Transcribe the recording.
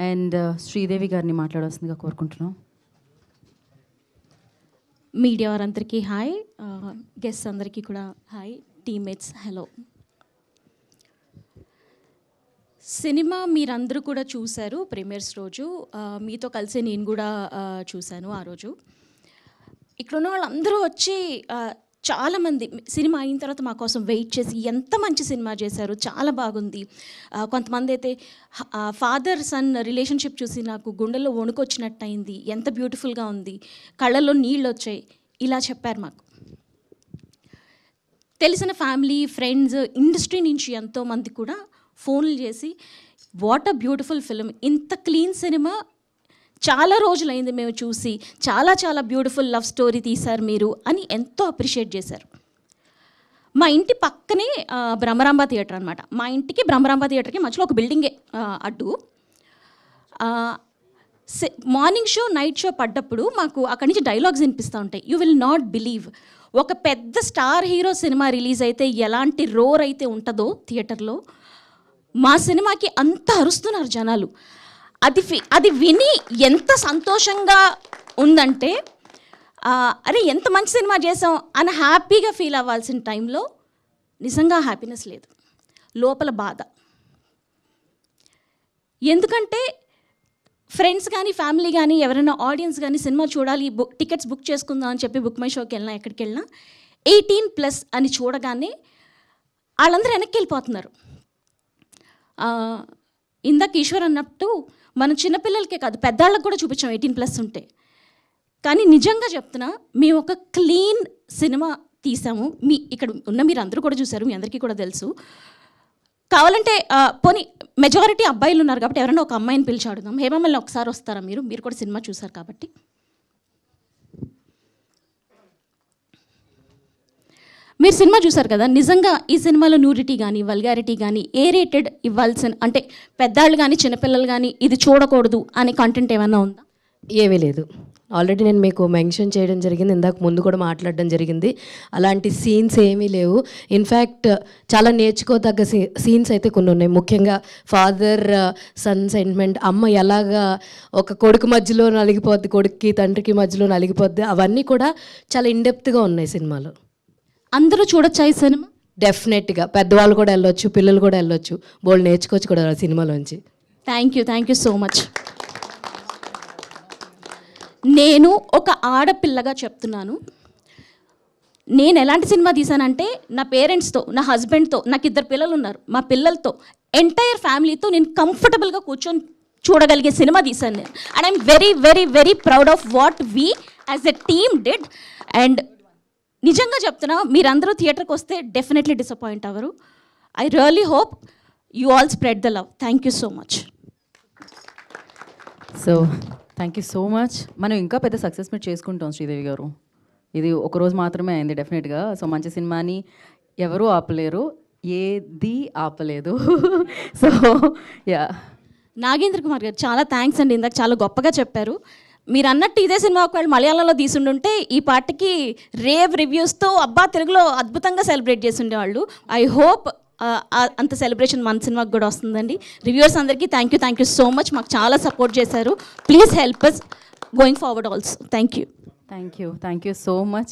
And Sridevi గారిని మాట్లాడాల్సిందిగా కోరుకుంటున్నాం. మీడియా వారందరికీ హాయ్, గెస్ట్ అందరికీ కూడా హాయ్, టీమ్మేట్స్ హలో. సినిమా మీరందరూ కూడా చూశారు ప్రీమియర్స్ రోజు, మీతో కలిసి నేను కూడా చూశాను ఆ రోజు. ఇక్కడ ఉన్న వాళ్ళందరూ వచ్చి చాలామంది సినిమా అయిన తర్వాత మా కోసం వెయిట్ చేసి ఎంత మంచి సినిమా చేశారు, చాలా బాగుంది. కొంతమంది అయితే ఫాదర్ సన్ రిలేషన్షిప్ చూసి నాకు గుండెల్లో వణుకొచ్చినట్టు అయింది, ఎంత బ్యూటిఫుల్గా ఉంది, కళ్ళల్లో నీళ్ళు వచ్చాయి, ఇలా చెప్పారు మాకు. తెలిసిన ఫ్యామిలీ ఫ్రెండ్స్ ఇండస్ట్రీ నుంచి ఎంతోమంది కూడా ఫోన్లు చేసి వాట్ అ బ్యూటిఫుల్ ఫిల్మ్, ఇంత క్లీన్ సినిమా చాలా రోజులైంది మేము చూసి, చాలా చాలా బ్యూటిఫుల్ లవ్ స్టోరీ తీశారు మీరు అని ఎంతో అప్రిషియేట్ చేశారు. మా ఇంటి పక్కనే భ్రమరాంబ థియేటర్ అనమాట. మా ఇంటికి భ్రమరాంబ థియేటర్కి మధ్యలో ఒక బిల్డింగే అడ్డు. మార్నింగ్ షో నైట్ షో పడ్డప్పుడు మాకు అక్కడి నుంచి డైలాగ్స్ వినిపిస్తూ ఉంటాయి. యూ విల్ నాట్ బిలీవ్, ఒక పెద్ద స్టార్ హీరో సినిమా రిలీజ్ అయితే ఎలాంటి రోర్ అయితే ఉంటుందో థియేటర్లో, మా సినిమాకి అంత అరుస్తున్నారు జనాలు. అది విని ఎంత సంతోషంగా ఉందంటే, అరే ఎంత మంచి సినిమా చేసాం అని హ్యాపీగా ఫీల్ అవ్వాల్సిన టైంలో నిజంగా హ్యాపీనెస్ లేదు, లోపల బాధ. ఎందుకంటే ఫ్రెండ్స్ కానీ ఫ్యామిలీ కానీ ఎవరైనా ఆడియన్స్ కానీ సినిమా చూడాలి, టికెట్స్ బుక్ చేసుకుందాం అని చెప్పి బుక్ మై షోకి వెళ్ళినా ఎక్కడికి వెళ్ళినా 18+ అని చూడగానే వాళ్ళందరూ వెనక్కి వెళ్ళిపోతున్నారు. ఇందాక ఈశ్వర్ అన్నట్టు మనం చిన్నపిల్లలకే కాదు పెద్దవాళ్ళకి కూడా చూపించాం 18+ ఉంటే. కానీ నిజంగా చెప్తున్నా, మేము ఒక క్లీన్ సినిమా తీసాము. ఇక్కడ ఉన్న మీరు అందరూ కూడా చూసారు, మీ అందరికీ కూడా తెలుసు. కావాలంటే పోనీ మెజారిటీ అబ్బాయిలు ఉన్నారు కాబట్టి ఎవరైనా ఒక అమ్మాయిని పిలిచి అడుగుదాం. హేమమ్మల్ని ఒకసారి వస్తారా మీరు కూడా సినిమా చూసారు కాబట్టి. మీరు సినిమా చూసారు కదా, నిజంగా ఈ సినిమాలో న్యూడిటీ కానీ వల్గారిటీ కానీ ఏ రేటెడ్ ఇవ్వాల్సిన, అంటే పెద్దవాళ్ళు కానీ చిన్నపిల్లలు కానీ ఇది చూడకూడదు అనే కంటెంట్ ఏమైనా ఉందా? ఏమీ లేదు. ఆల్రెడీ నేను మీకు మెన్షన్ చేయడం జరిగింది, ఇందాక ముందు కూడా మాట్లాడడం జరిగింది. అలాంటి సీన్స్ ఏమీ లేవు. ఇన్ఫ్యాక్ట్ చాలా నేర్చుకోదగ్గ సీన్స్ అయితే కొన్ని ఉన్నాయి. ముఖ్యంగా ఫాదర్ సన్ సెంటిమెంట్, అమ్మ ఎలాగా ఒక కొడుకు మధ్యలో నలిగిపోద్ది, కొడుక్కి తండ్రికి మధ్యలో నలిగిపోద్ది, అవన్నీ కూడా చాలా ఇన్డెప్త్గా ఉన్నాయి సినిమాలో. అందరూ చూడొచ్చా ఈ సినిమా? డెఫినెట్గా పెద్దవాళ్ళు కూడా వెళ్ళొచ్చు, పిల్లలు కూడా వెళ్ళొచ్చు, బోల్డ్ నేర్చుకోవచ్చు కూడా సినిమాలోంచి. Thank you so much. నేను ఒక ఆడపిల్లగా చెప్తున్నాను, నేను ఎలాంటి సినిమా తీశానంటే నా పేరెంట్స్తో, నా హస్బెండ్తో, నాకు 2 పిల్లలు ఉన్నారు, మా పిల్లలతో ఎంటైర్ ఫ్యామిలీతో నేను కంఫర్టబుల్గా కూర్చొని చూడగలిగే సినిమా తీశాను నేను. And I'm very very very proud of what we as a team did. And నిజంగా చెప్తున్నా, మీరందరూ థియేటర్కి వస్తే డెఫినెట్లీ డిసప్పాయింట్ అవ్వరు. I really hope you all spread the love. Thank you so much. So thank you so much. మనం ఇంకా పెద్ద success meet చేసుకుంటాం శ్రీదేవి గారు. ఇది ఒకరోజు మాత్రమే అయింది డెఫినెట్గా. సో మంచి సినిమాని ఎవరూ ఆపలేరు, ఏది ఆపలేదు. సో యా, నాగేంద్ర కుమార్ గారు చాలా థ్యాంక్స్ అండి, ఇందాక చాలా గొప్పగా చెప్పారు. మీరు అన్నట్టు ఇదే సినిమా ఒకవేళ మలయాళంలో తీసుండుంటే ఈ పాటకి రేవ్ రివ్యూస్తో అబ్బా తెలుగులో అద్భుతంగా సెలబ్రేట్ చేసి ఉండేవాళ్ళు. ఐ హోప్ అంత సెలబ్రేషన్ మన సినిమాకి కూడా వస్తుందండి. రివ్యూవర్స్ అందరికీ థ్యాంక్ యూ సో మచ్, మాకు చాలా సపోర్ట్ చేశారు. Please help us going forward also. Thank you so much.